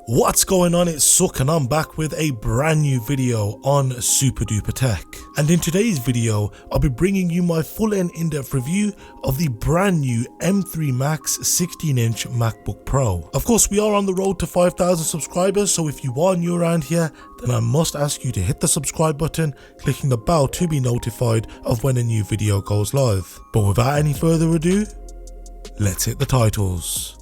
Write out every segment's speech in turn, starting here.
What's going on, it's Suck and I'm back with a brand new video on SuperDuprTech. And in today's video, I'll be bringing you my full and in-depth review of the brand new M3 Max 16-inch MacBook Pro. Of course, we are on the road to 5,000 subscribers, so if you are new around here, then I must ask you to hit the subscribe button, clicking the bell to be notified of when a new video goes live. But without any further ado, let's hit the titles.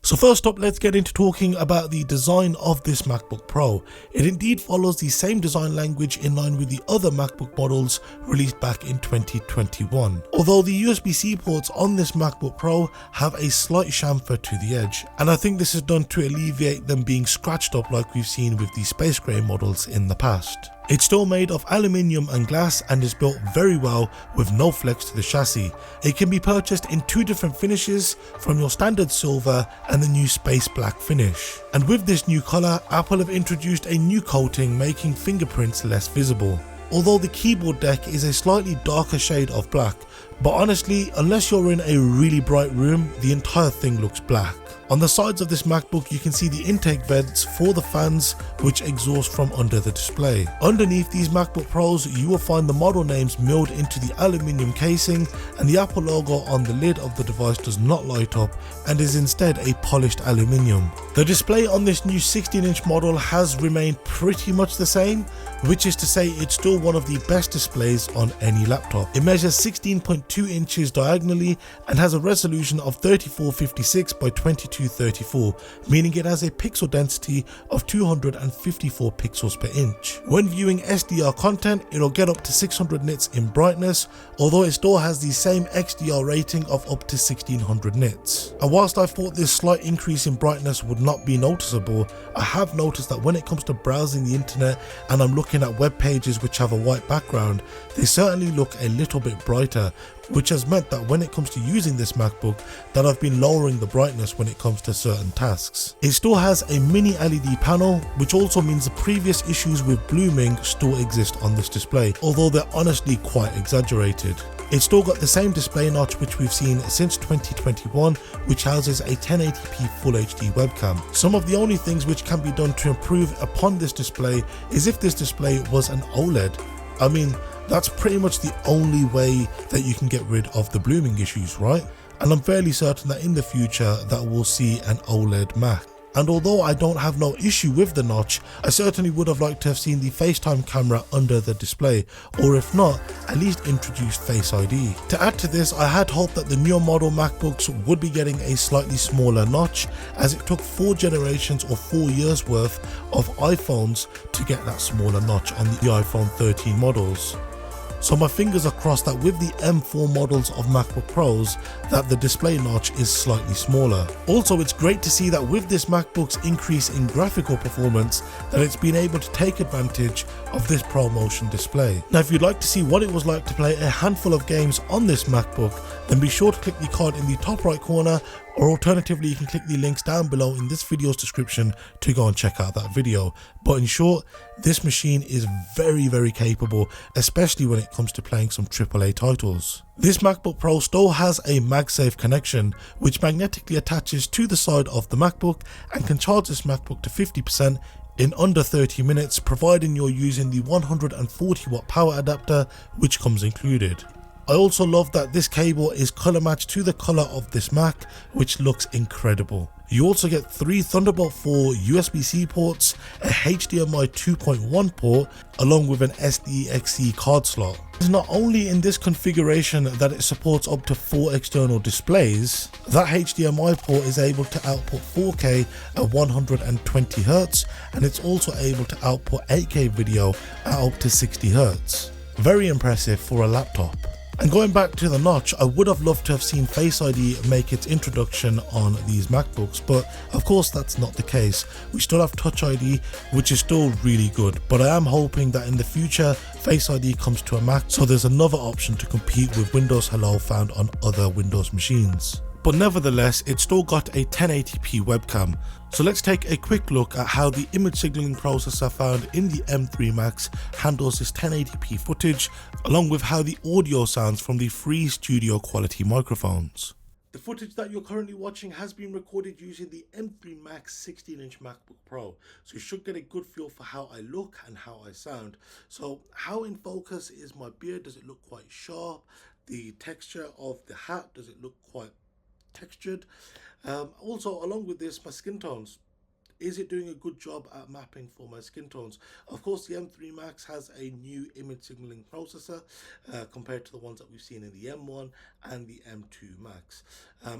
So first up, let's get into talking about the design of this MacBook Pro. It indeed follows the same design language in line with the other MacBook models released back in 2021. Although the USB-C ports on this MacBook Pro have a slight chamfer to the edge, and I think this is done to alleviate them being scratched up like we've seen with the Space Gray models in the past. It's still made of aluminium and glass and is built very well with no flex to the chassis. It can be purchased in two different finishes, from your standard silver and the new space black finish. And with this new colour, Apple have introduced a new coating making fingerprints less visible. Although the keyboard deck is a slightly darker shade of black, but honestly, unless you're in a really bright room, the entire thing looks black. On the sides of this MacBook, you can see the intake vents for the fans which exhaust from under the display. Underneath these MacBook Pros, you will find the model names milled into the aluminium casing, and the Apple logo on the lid of the device does not light up and is instead a polished aluminium. The display on this new 16-inch model has remained pretty much the same, which is to say it's still one of the best displays on any laptop. It measures 16.2 inches diagonally and has a resolution of 3456 by 2234, meaning it has a pixel density of 254 pixels per inch. When viewing SDR content, it'll get up to 600 nits in brightness, although it still has the same XDR rating of up to 1600 nits. And whilst I thought this slight increase in brightness would not be noticeable, I have noticed that when it comes to browsing the internet and I'm looking at web pages which have a white background, they certainly look a little bit brighter, which has meant that when it comes to using this MacBook, that I've been lowering the brightness when it comes to certain tasks. It still has a mini LED panel, which also means the previous issues with blooming still exist on this display, although they're honestly quite exaggerated. It's still got the same display notch which we've seen since 2021, which houses a 1080p Full HD webcam. Some of the only things which can be done to improve upon this display is if this display was an OLED. I mean, that's pretty much the only way that you can get rid of the blooming issues, right? And I'm fairly certain that in the future that we'll see an OLED Mac. And although I don't have no issue with the notch, I certainly would have liked to have seen the FaceTime camera under the display, or if not, at least introduced Face ID. To add to this, I had hoped that the newer model MacBooks would be getting a slightly smaller notch, as it took 4 generations or 4 years worth of iPhones to get that smaller notch on the iPhone 13 models. So my fingers are crossed that with the M4 models of MacBook Pros, that the display notch is slightly smaller. Also, it's great to see that with this MacBook's increase in graphical performance, that it's been able to take advantage of this ProMotion display. Now, if you'd like to see what it was like to play a handful of games on this MacBook, then be sure to click the card in the top right corner, or alternatively you can click the links down below in this video's description to go and check out that video. But in short, this machine is very capable, especially when it comes to playing some AAA titles. This MacBook Pro still has a MagSafe connection, which magnetically attaches to the side of the MacBook and can charge this MacBook to 50% in under 30 minutes, providing you're using the 140 watt power adapter which comes included. I also love that this cable is colour matched to the colour of this Mac, which looks incredible. You also get 3 Thunderbolt 4 USB-C ports, a HDMI 2.1 port, along with an SDXC card slot. It's not only in this configuration that it supports up to 4 external displays, that HDMI port is able to output 4K at 120Hz, and it's also able to output 8K video at up to 60Hz. Very impressive for a laptop. And going back to the notch, I would have loved to have seen Face ID make its introduction on these MacBooks, but of course that's not the case. We still have Touch ID, which is still really good, but I am hoping that in the future Face ID comes to a Mac, so there's another option to compete with Windows Hello found on other Windows machines. But nevertheless, it's still got a 1080p webcam, So let's take a quick look at how the image signaling processor found in the M3 Max handles this 1080p footage, along with how the audio sounds from the free studio quality microphones. The footage that you're currently watching has been recorded using the M3 Max 16-inch MacBook Pro, so you should get a good feel for how I look and how I sound. So how in focus is my beard? Does it look quite sharp? The texture of the hat, does it look quite textured? Also, along with this, my skin tones. Is it doing a good job at mapping for my skin tones? Of course, the M3 Max has a new image signaling processor compared to the ones that we've seen in the M1 and the M2 Max.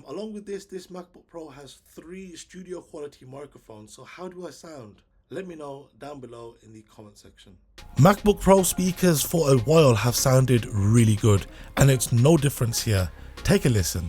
Along with this MacBook Pro has 3 studio quality microphones. So how do I sound? Let me know down below in the comment section. MacBook Pro speakers for a while have sounded really good, and it's no difference here. Take a listen.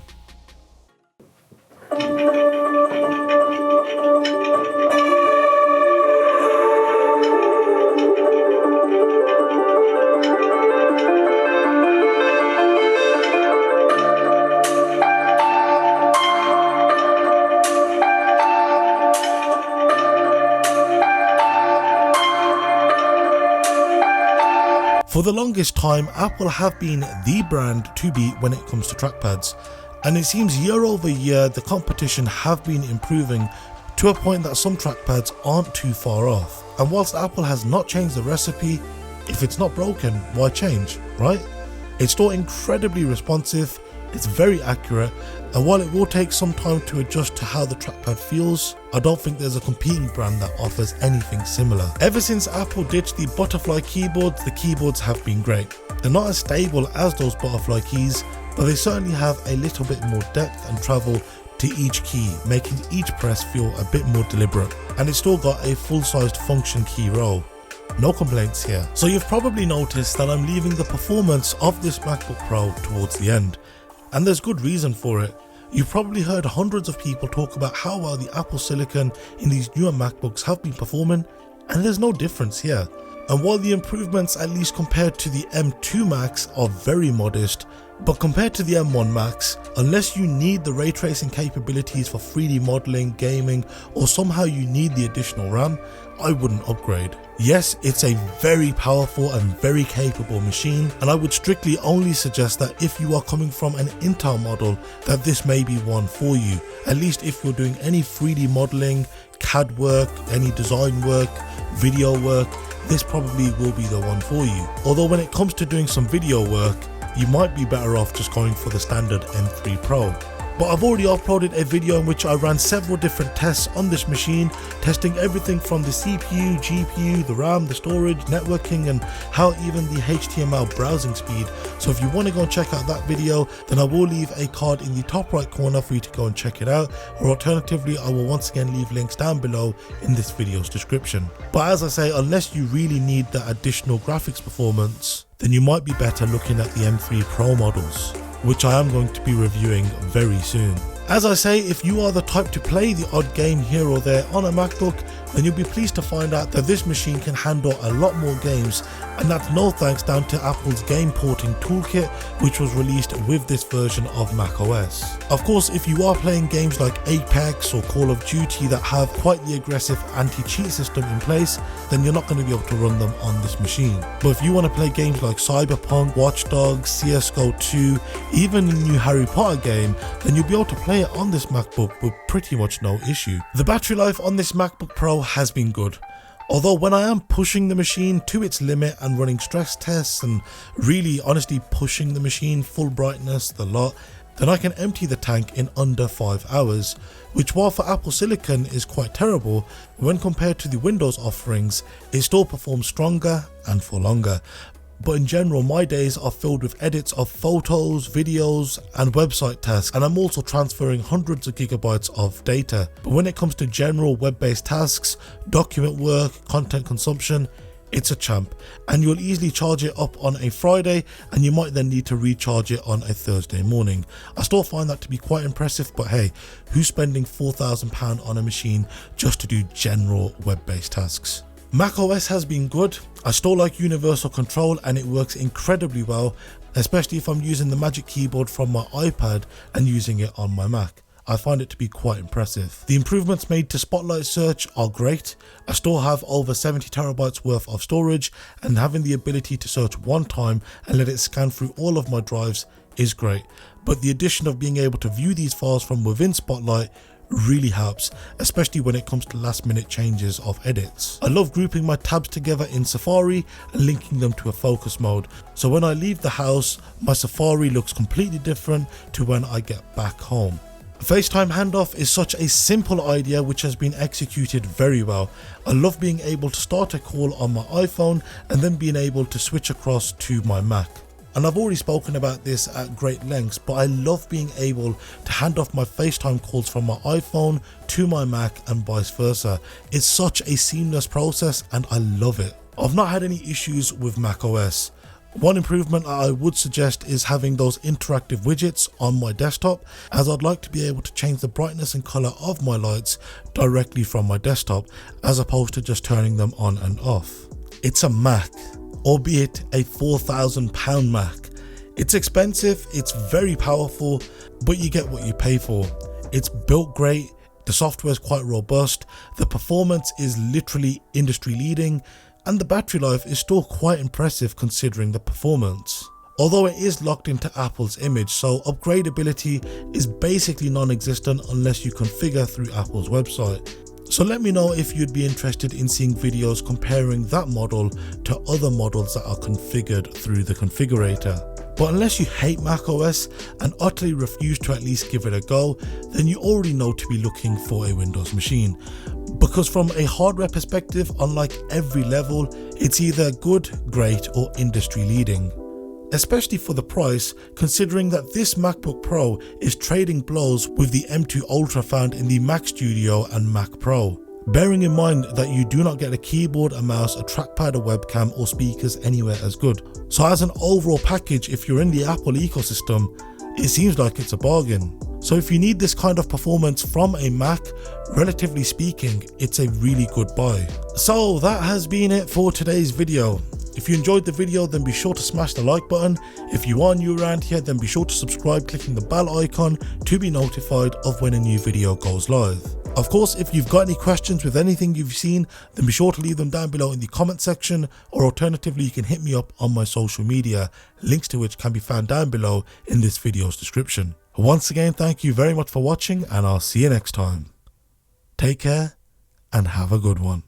For the longest time, Apple have been the brand to beat when it comes to trackpads, and it seems year over year the competition have been improving to a point that some trackpads aren't too far off. And whilst Apple has not changed the recipe, if it's not broken, why change, right? It's still incredibly responsive, it's very accurate, and while it will take some time to adjust to how the trackpad feels, I don't think there's a competing brand that offers anything similar. Ever since Apple ditched the butterfly keyboards, the keyboards have been great. They're not as stable as those butterfly keys, but they certainly have a little bit more depth and travel to each key, making each press feel a bit more deliberate. And it's still got a full-sized function key row. No complaints here. So you've probably noticed that I'm leaving the performance of this MacBook Pro towards the end. And there's good reason for it. You've probably heard hundreds of people talk about how well the Apple Silicon in these newer MacBooks have been performing, and there's no difference here. And while the improvements, at least compared to the M2 Max, are very modest, but compared to the M1 Max, unless you need the ray tracing capabilities for 3D modeling, gaming, or somehow you need the additional RAM, I wouldn't upgrade. Yes, it's a very powerful and very capable machine, and I would strictly only suggest that if you are coming from an Intel model, that this may be one for you. At least if you're doing any 3D modeling, CAD work, any design work, video work, this probably will be the one for you. Although when it comes to doing some video work, you might be better off just going for the standard M3 Pro. But I've already uploaded a video in which I ran several different tests on this machine, testing everything from the CPU, GPU, the RAM, the storage, networking, and how even the HTML browsing speed. So if you want to go and check out that video, then I will leave a card in the top right corner for you to go and check it out, or alternatively I will once again leave links down below in this video's description. But as I say, unless you really need that additional graphics performance, then you might be better looking at the M3 Pro models, which I am going to be reviewing very soon. As I say, if you are the type to play the odd game here or there on a MacBook, then you'll be pleased to find out that this machine can handle a lot more games, and that's no thanks down to Apple's game porting toolkit, which was released with this version of macOS. Of course, if you are playing games like Apex or Call of Duty that have quite the aggressive anti-cheat system in place, then you're not going to be able to run them on this machine. But if you want to play games like Cyberpunk, Watch Dogs, CSGO 2, even the new Harry Potter game, then you'll be able to play it on this MacBook with pretty much no issue. The battery life on this MacBook Pro has been good. Although when I am pushing the machine to its limit and running stress tests and really honestly pushing the machine full brightness, the lot, then I can empty the tank in under 5 hours, which while for Apple Silicon is quite terrible, when compared to the Windows offerings, it still performs stronger and for longer. But in general, my days are filled with edits of photos, videos, and website tasks, and I'm also transferring hundreds of gigabytes of data. But when it comes to general web-based tasks, document work, content consumption, it's a champ, and you'll easily charge it up on a Friday, and you might then need to recharge it on a Thursday morning. I still find that to be quite impressive, but hey, who's spending £4,000 on a machine just to do general web-based tasks? macOS has been good. I still like universal control and it works incredibly well, especially if I'm using the Magic Keyboard from my iPad and using it on my Mac. I find it to be quite impressive. The improvements made to Spotlight search are great. I still have over 70 terabytes worth of storage, and having the ability to search one time and let it scan through all of my drives is great. But the addition of being able to view these files from within Spotlight really helps, especially when it comes to last minute changes of edits. I love grouping my tabs together in Safari and linking them to a focus mode, so when I leave the house my Safari looks completely different to when I get back home. FaceTime handoff is such a simple idea which has been executed very well. I love being able to start a call on my iPhone and then being able to switch across to my Mac. And I've already spoken about this at great lengths, but I love being able to hand off my FaceTime calls from my iPhone to my Mac and vice versa. It's such a seamless process and I love it. I've not had any issues with macOS. One improvement I would suggest is having those interactive widgets on my desktop, as I'd like to be able to change the brightness and color of my lights directly from my desktop, as opposed to just turning them on and off. It's a Mac, albeit a £4,000 Mac. It's expensive, it's very powerful, but you get what you pay for. It's built great, the software is quite robust, the performance is literally industry leading, and the battery life is still quite impressive considering the performance. Although it is locked into Apple's image, so upgradability is basically non-existent unless you configure through Apple's website. So let me know if you'd be interested in seeing videos comparing that model to other models that are configured through the configurator. But unless you hate macOS and utterly refuse to at least give it a go, then you already know to be looking for a Windows machine. Because from a hardware perspective, unlike every level, it's either good, great or industry leading. Especially for the price, considering that this MacBook Pro is trading blows with the M2 Ultra found in the Mac Studio and Mac Pro. Bearing in mind that you do not get a keyboard, a mouse, a trackpad, a webcam or speakers anywhere as good. So as an overall package, if you're in the Apple ecosystem, it seems like it's a bargain. So if you need this kind of performance from a Mac, relatively speaking, it's a really good buy. So that has been it for today's video. If you enjoyed the video, then be sure to smash the like button. If you are new around here, then be sure to subscribe clicking the bell icon to be notified of when a new video goes live. Of course, if you've got any questions with anything you've seen, then be sure to leave them down below in the comment section, or alternatively you can hit me up on my social media, links to which can be found down below in this video's description. Once again, thank you very much for watching and I'll see you next time. Take care and have a good one.